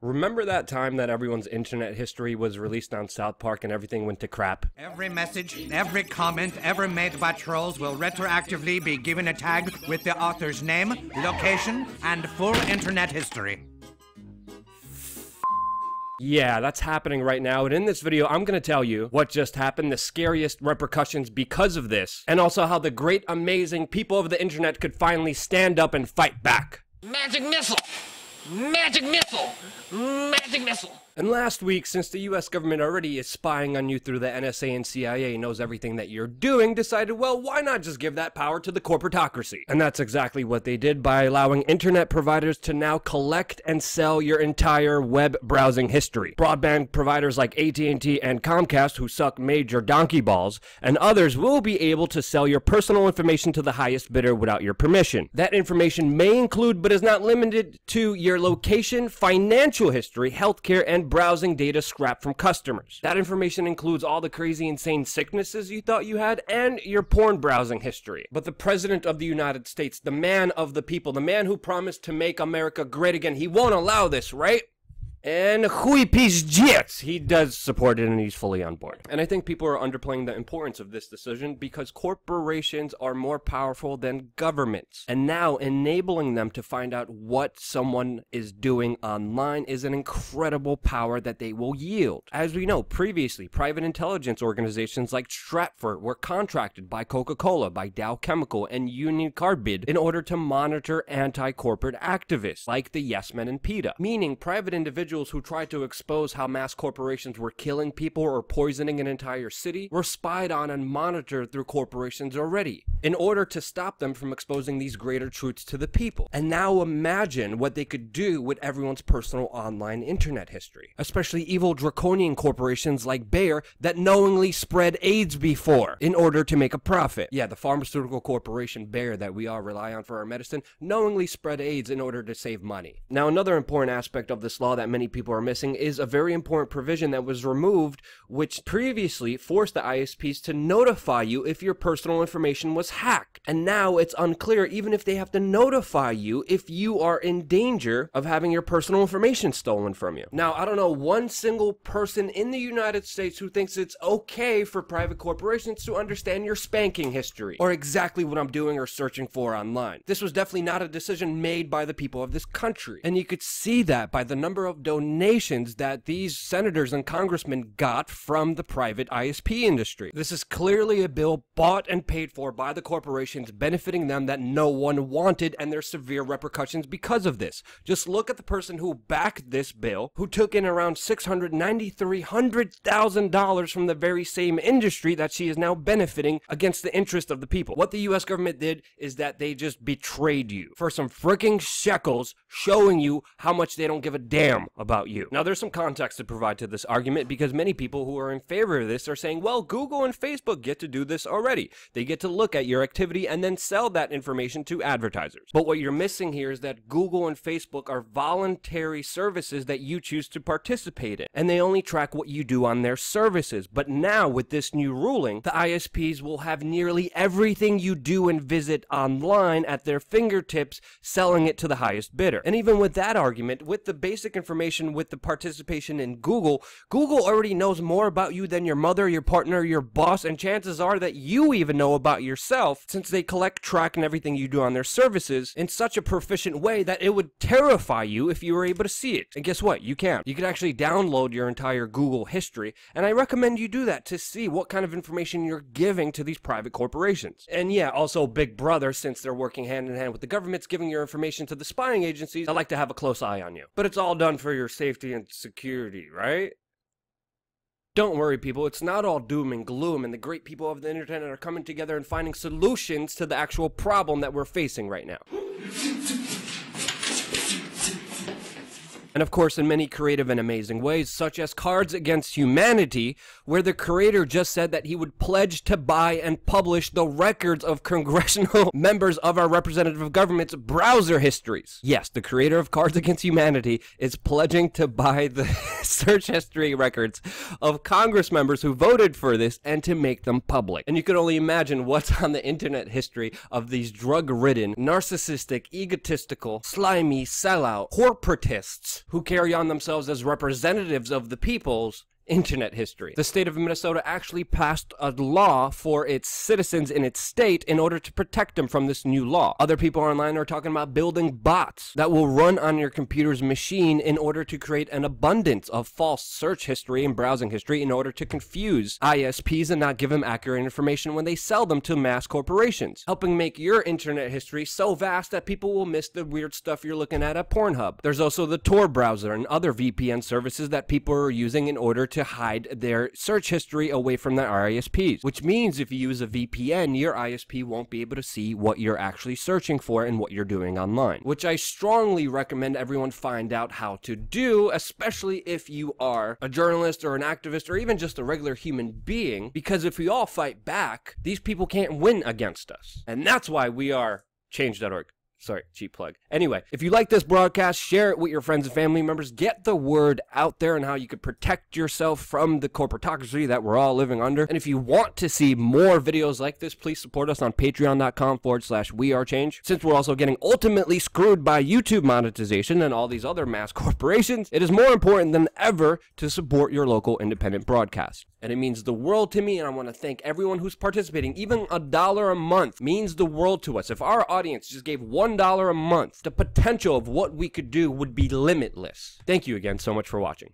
Remember that time that everyone's internet history was released on South Park and everything went to crap? Every message, every comment ever made by trolls will retroactively be given a tag with the author's name, location, and full internet history. Yeah, that's happening right now, and in this video, I'm gonna tell you what just happened, the scariest repercussions because of this, and also how the great, amazing people of the internet could finally stand up and fight back. Magic missile! Magic missile! Magic missile! And last week, since the US government already is spying on you through the NSA and CIA, knows everything that you're doing, decided, well, why not just give that power to the corporatocracy? And that's exactly what they did by allowing internet providers to now collect and sell your entire web browsing history. Broadband providers like AT&T and Comcast, who suck major donkey balls, and others will be able to sell your personal information to the highest bidder without your permission. That information may include, but is not limited to, your location, financial history, healthcare, and browsing data scrapped from customers. That information includes all the crazy insane sicknesses you thought you had and your porn browsing history. But the President of the United States, the man of the people, the man who promised to make America great again, he won't allow this, right? And hui pizjits, he does support it and he's fully on board. And I think people are underplaying the importance of this decision because corporations are more powerful than governments. And now enabling them to find out what someone is doing online is an incredible power that they will yield. As we know, previously, private intelligence organizations like Stratfor were contracted by Coca-Cola, by Dow Chemical, and Union Carbide in order to monitor anti-corporate activists like the Yes Men and PETA, meaning private individuals who tried to expose how mass corporations were killing people or poisoning an entire city were spied on and monitored through corporations already in order to stop them from exposing these greater truths to the people. And now imagine what they could do with everyone's personal online internet history, especially evil draconian corporations like Bayer that knowingly spread AIDS before in order to make a profit. Yeah, the pharmaceutical corporation Bayer that we all rely on for our medicine knowingly spread AIDS in order to save money. Now, another important aspect of this law that many people are missing is a very important provision that was removed, which previously forced the ISPs to notify you if your personal information was hacked. And now it's unclear even if they have to notify you if you are in danger of having your personal information stolen from you. Now, I don't know one single person in the United States who thinks it's okay for private corporations to understand your spanking history or exactly what I'm doing or searching for online. This was definitely not a decision made by the people of this country. And you could see that by the number of donations that these senators and congressmen got from the private ISP industry. This is clearly a bill bought and paid for by the corporations, benefiting them that no one wanted, and there's severe repercussions because of this. Just look at the person who backed this bill, who took in around $693,000 from the very same industry that she is now benefiting against the interest of the people. What the US government did is that they just betrayed you for some freaking shekels, showing you how much they don't give a damn about you. Now, there's some context to provide to this argument because many people who are in favor of this are saying, well, Google and Facebook get to do this already. They get to look at your activity and then sell that information to advertisers. But what you're missing here is that Google and Facebook are voluntary services that you choose to participate in, and they only track what you do on their services. But now, with this new ruling, the ISPs will have nearly everything you do and visit online at their fingertips, selling it to the highest bidder. And even with that argument, with the basic information with the participation in Google, Google already knows more about you than your mother, your partner, your boss, and chances are that you even know about yourself, since they collect, track, and everything you do on their services in such a proficient way that it would terrify you if you were able to see it. And guess what? You can. You could actually download your entire Google history, and I recommend you do that to see what kind of information you're giving to these private corporations. And yeah, also Big Brother, since they're working hand in hand with the government's giving your information to the spying agencies, I like to have a close eye on you. But it's all done for your safety and security, right? Don't worry, people, it's not all doom and gloom, and the great people of the internet are coming together and finding solutions to the actual problem that we're facing right now. And of course, in many creative and amazing ways, such as Cards Against Humanity, where the creator just said that he would pledge to buy and publish the records of congressional members of our representative government's browser histories. Yes, the creator of Cards Against Humanity is pledging to buy the search history records of Congress members who voted for this and to make them public. And you can only imagine what's on the internet history of these drug-ridden, narcissistic, egotistical, slimy, sellout, corporatists who carry on themselves as representatives of the people's internet history. The state of Minnesota actually passed a law for its citizens in its state in order to protect them from this new law. Other people online are talking about building bots that will run on your computer's machine in order to create an abundance of false search history and browsing history in order to confuse ISPs and not give them accurate information when they sell them to mass corporations, helping make your internet history so vast that people will miss the weird stuff you're looking at Pornhub. There's also the Tor browser and other VPN services that people are using in order to hide their search history away from their ISPs, which means if you use a VPN, your ISP won't be able to see what you're actually searching for and what you're doing online, which I strongly recommend everyone find out how to do, especially if you are a journalist or an activist or even just a regular human being, because if we all fight back, these people can't win against us. And that's why we are change.org. Sorry, cheap plug. Anyway, if you like this broadcast, share it with your friends and family members. Get the word out there on how you could protect yourself from the corporatocracy that we're all living under. And if you want to see more videos like this, please support us on patreon.com/wearechange. Since we're also getting ultimately screwed by YouTube monetization and all these other mass corporations, it is more important than ever to support your local independent broadcast. And it means the world to me, and I want to thank everyone who's participating. Even $1 a month means the world to us. If our audience just gave $1 a month, the potential of what we could do would be limitless. Thank you again so much for watching.